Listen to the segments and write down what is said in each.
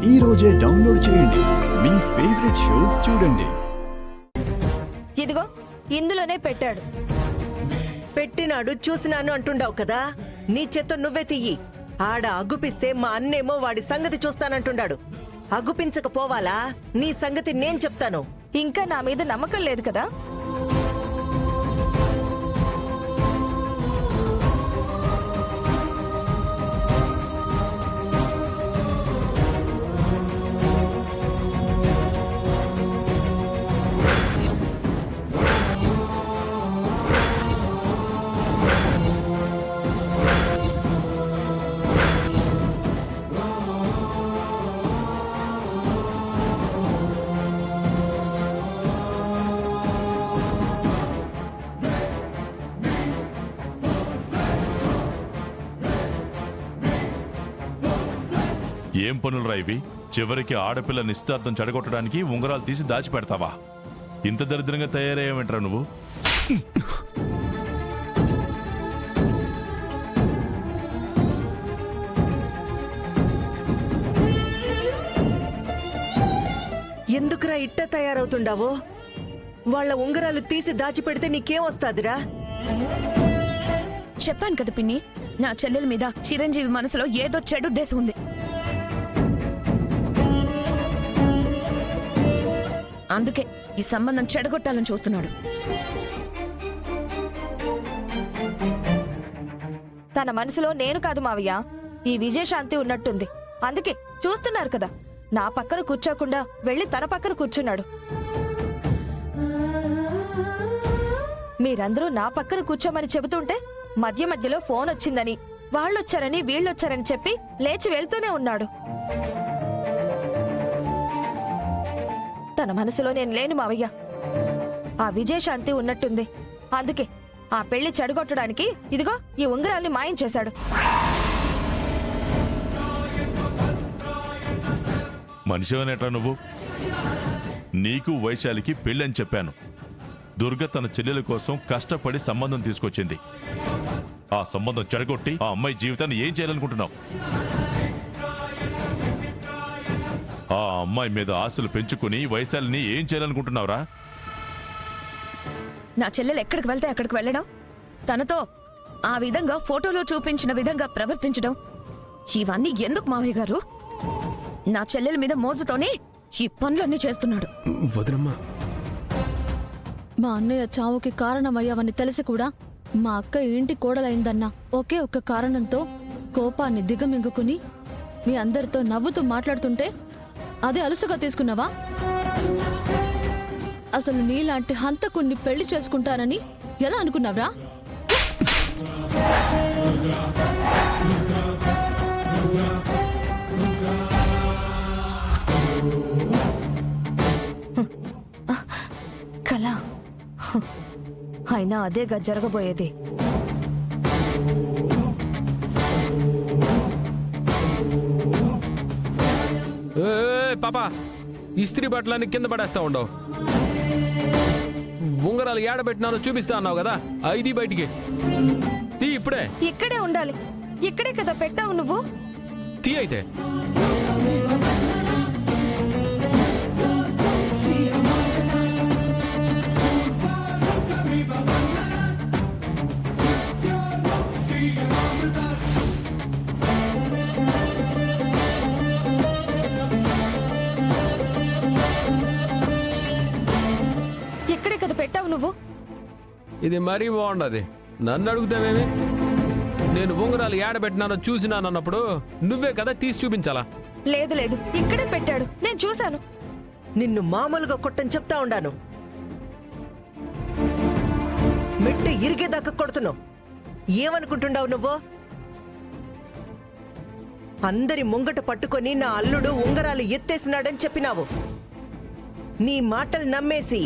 ఈ రోజే డౌన్లోడ్ చేయండి. మీ ఫేవరెట్ షోస్ చూడండి. ఇదిగో ఇందులోనే పెట్టాడు. పెట్టినాడు చూసినాను అంటుండావు కదా, నీ చేత్తో నువ్వే తియ్యి. ఆడ అగ్గుపిస్తే మా అన్నేమో వాడి సంగతి చూస్తానంటుండాడు. అగ్గుపించకపోవాలా? నీ సంగతి నేను చెప్తాను. ఇంకా నా మీద నమ్మకం లేదు కదా? ఏం పనులురా ఇవి? చివరికి ఆడపిల్ల నిశ్చితార్థం చెడగొట్టడానికి ఉంగరాలు తీసి దాచిపెడతావా? ఇంత దరిద్రంగా తయారయ్యావేంట్రా నువ్వు? ఎందుకురా ఇట్ట తయారవుతుండావో? వాళ్ళ ఉంగరాలు తీసి దాచిపెడితే నీకేం వస్తాదిరా? చెప్పాను కదా పిన్ని, నా చెల్లెల మీద చిరంజీవి మనసులో ఏదో చెడు ఉద్దేశం ఉంది. అందుకే ఈ సంబంధం చెడగొట్టాలని చూస్తున్నాడు. తన మనసులో నేను కాదు మావయ్య, ఈ విజయశాంతి ఉన్నట్టుంది. అందుకే చూస్తున్నారు కదా, నా పక్కన కూర్చోకుండా వెళ్ళి తన పక్కన కూర్చున్నాడు. మీరందరూ నా పక్కన కూర్చోమని చెబుతుంటే మధ్య మధ్యలో ఫోన్ వచ్చిందని, వాళ్ళొచ్చారని వీళ్ళొచ్చారని చెప్పి లేచి వెళ్తూనే ఉన్నాడు. తన మనసులో నేను లేను మావయ్య, ఆ విజయశాంతి ఉన్నట్టుంది. అందుకే ఆ పెళ్లి చెడగొట్టడానికి ఇదిగో ఈ ఉంగరాల్ని మాయం చేశాడు. మనిషివనేట్రా నువ్వు? నీకు వైశాలికి పెళ్ళని చెప్పాను. దుర్గ తన చెల్లెల కోసం కష్టపడి సంబంధం తీసుకొచ్చింది. ఆ సంబంధం చెడగొట్టి ఆ అమ్మాయి జీవితాన్ని ఏం చేయాలనుకుంటున్నావు? ఆ అమ్మాయి మీద ఆశలు పెంచుకుని వైశాలిని ఏం చేయాలనుకుంటున్నావురా? నా చెల్లెలు ఎక్కడికి వెళ్తే అక్కడికి వెళ్ళడం, తనతో ఆ విధంగా ఫోటోలో చూపించిన విధంగా ప్రవర్తించడం, ఇవన్నీ ఎందుకు మావయ్య గారు? నా చెల్లెల మీద మోజుతోనే ఈ పనులన్నీ చేస్తున్నాడు. వదనమ్మా, మా అన్నయ్య చావుకి కారణమయ్యావని తెలిసి కూడా మా అక్క ఇంటి కోడలైందన్న ఒకే ఒక్క కారణంతో కోపాన్ని దిగమింగుకుని మీ అందరితో నవ్వుతూ మాట్లాడుతుంటే అదే అలుసుగా తీసుకున్నావా? అసలు నీలాంటి హంతకుణ్ణి పెళ్లి చేసుకుంటానని ఎలా అనుకున్నావ్రా? కళ అయినా అదేగా జరగబోయేది. పాపా, ఇస్త్రీ బట్టలన్నీ కింద పడేస్తా ఉండవు. ఉంగరాలు ఏడబెట్టినానో చూపిస్తా అన్నావు కదా, ఐది బయటికి తీ. ఇప్పుడే ఇక్కడే ఉండాలి. ఇక్కడే కదా పెట్టావు నువ్వు. తీ అయితే. ఇక్కడే కదా పెట్టావు నువ్వు. ఇది మరీ బాగుండదు. నన్ను అడుగుతావేమి? నేను ఉంగరాలు ఏడబెట్టినానో చూసినానన్నప్పుడు నువ్వే కదా తీసి చూపించాలా? లేదు లేదు, ఇక్కడే పెట్టాడు, నేను చూశాను. నిన్ను మామూలుగా కొట్టని చెప్తా ఉండాను. మెట్టు ఇరిగేదాకా కొడుతున్నావు. ఏమనుకుంటుండావు నువ్వు? అందరి ముంగట పట్టుకొని నా అల్లుడు ఉంగరాలు ఎత్తేసినాడని చెప్పినావు. నీ మాటలు నమ్మేసి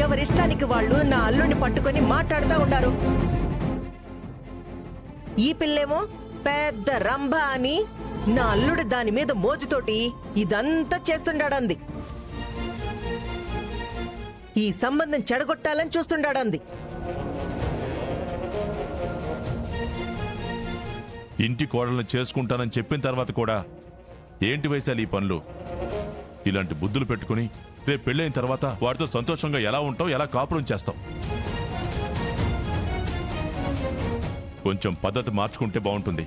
ఎవరిష్టానికి వాళ్ళు నా అల్లుడిని పట్టుకొని మాట్లాడుతూ ఉన్నారు. ఈ పిల్లేమో పెద్ద రంభ అని నా అల్లుడు దాని మీద మోజుతోటి ఇదంతా చేస్తుండాడంది. ఈ సంబంధం చెడగొట్టాలని చూస్తుండాడంది. ఇంటి కోడలను చేసుకుంటానని చెప్పిన తర్వాత కూడా ఏంటి వైశాలి ఈ పనులు? ఇలాంటి బుద్ధులు పెట్టుకుని రేపు పెళ్ళైన తర్వాత వాడితో సంతోషంగా ఎలా ఉంటావు, ఎలా కాపురం చేస్తావు? కొంచెం పద్ధతి మార్చుకుంటే బాగుంటుంది.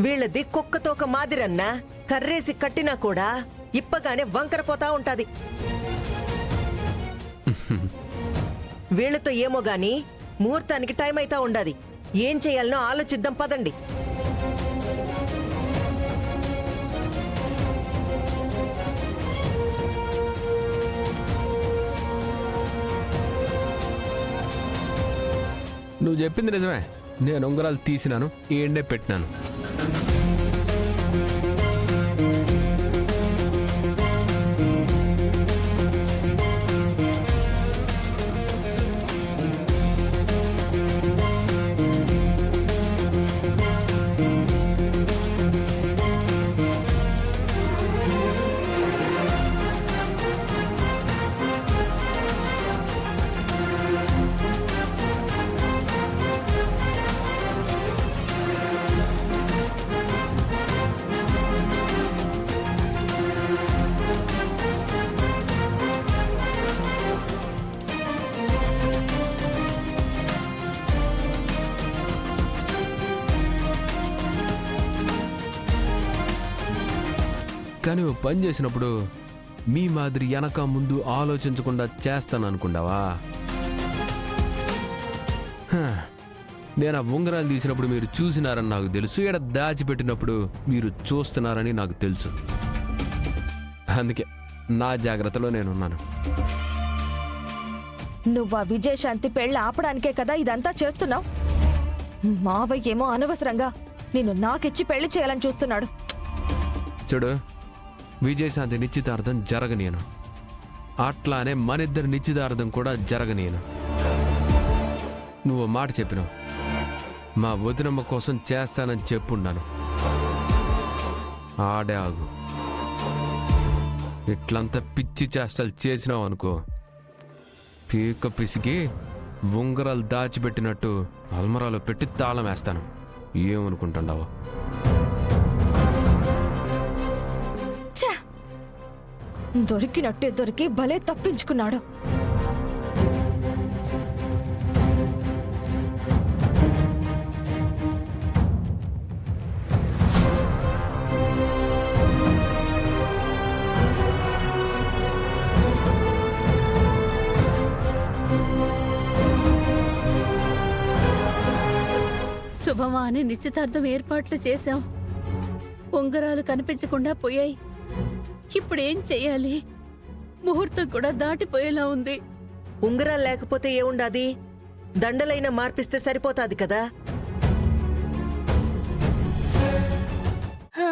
వీళ్ళది కుక్కతోక మాదిరన్నా, కర్రేసి కట్టినా కూడా ఇప్పగానే వంకరపోతా ఉంటాది. వీళ్ళతో ఏమో గాని ముహూర్తానికి టైం అయితా ఉండాది. ఏం చేయాలనో ఆలోచిద్దాం పదండి. నువ్వు చెప్పింది నిజమే. నేను ఉంగరాలు తీసినాను, ఏండే పెట్టినాను. కానీ ఓ పని చేసినప్పుడు మీ మాదిరి వెనక ముందు ఆలోచించకుండా చేస్తాను అనుకుంటావా? నేను ఆ ఉంగరాలు తీసినప్పుడు మీరు చూసినారని నాకు తెలుసు, ఇక్కడ దాచిపెట్టినప్పుడు మీరు చూస్తున్నారని నాకు తెలుసు. అందుకే నా జాగ్రత్తలో నేనున్నాను. నువ్వు ఆ విజయశాంతి పెళ్ళి ఆపడానికే కదా ఇదంతా చేస్తున్నావు. మావయ్య ఏమో అనవసరంగా నిన్ను నాకిచ్చి పెళ్లి చేయాలని చూస్తున్నాడు. చూడు, విజయశాంతి నిశ్చితార్థం జరగనీయను, అట్లానే మనిద్దరి నిశ్చితార్థం కూడా జరగనీయను. నువ్వు మాట చెప్పినావు, మా వదినమ్మ కోసం చేస్తానని చెప్పున్నాను. ఆడే ఆగు. ఇట్లంతా పిచ్చి చేష్టలు చేసినావు అనుకో, పీక పిసికి ఉంగరాలు దాచిపెట్టినట్టు అల్మరాలో పెట్టి తాళం వేస్తాను. ఏమనుకుంటున్నావో? దొరికినట్టే దొరికి భలే తప్పించుకున్నాడు. శుభమా అని నిశ్చితార్థం ఏర్పాట్లు చేశాం. ఉంగరాలు కనిపించకుండా పోయాయి. ఇప్పుడేం చెయ్యాలి? ముహూర్తం కూడా దాటిపోయేలా ఉంది. ఉంగరాలు లేకపోతే ఏముండాది? దండలైనా మార్పిస్తే సరిపోతాది కదా. ఆ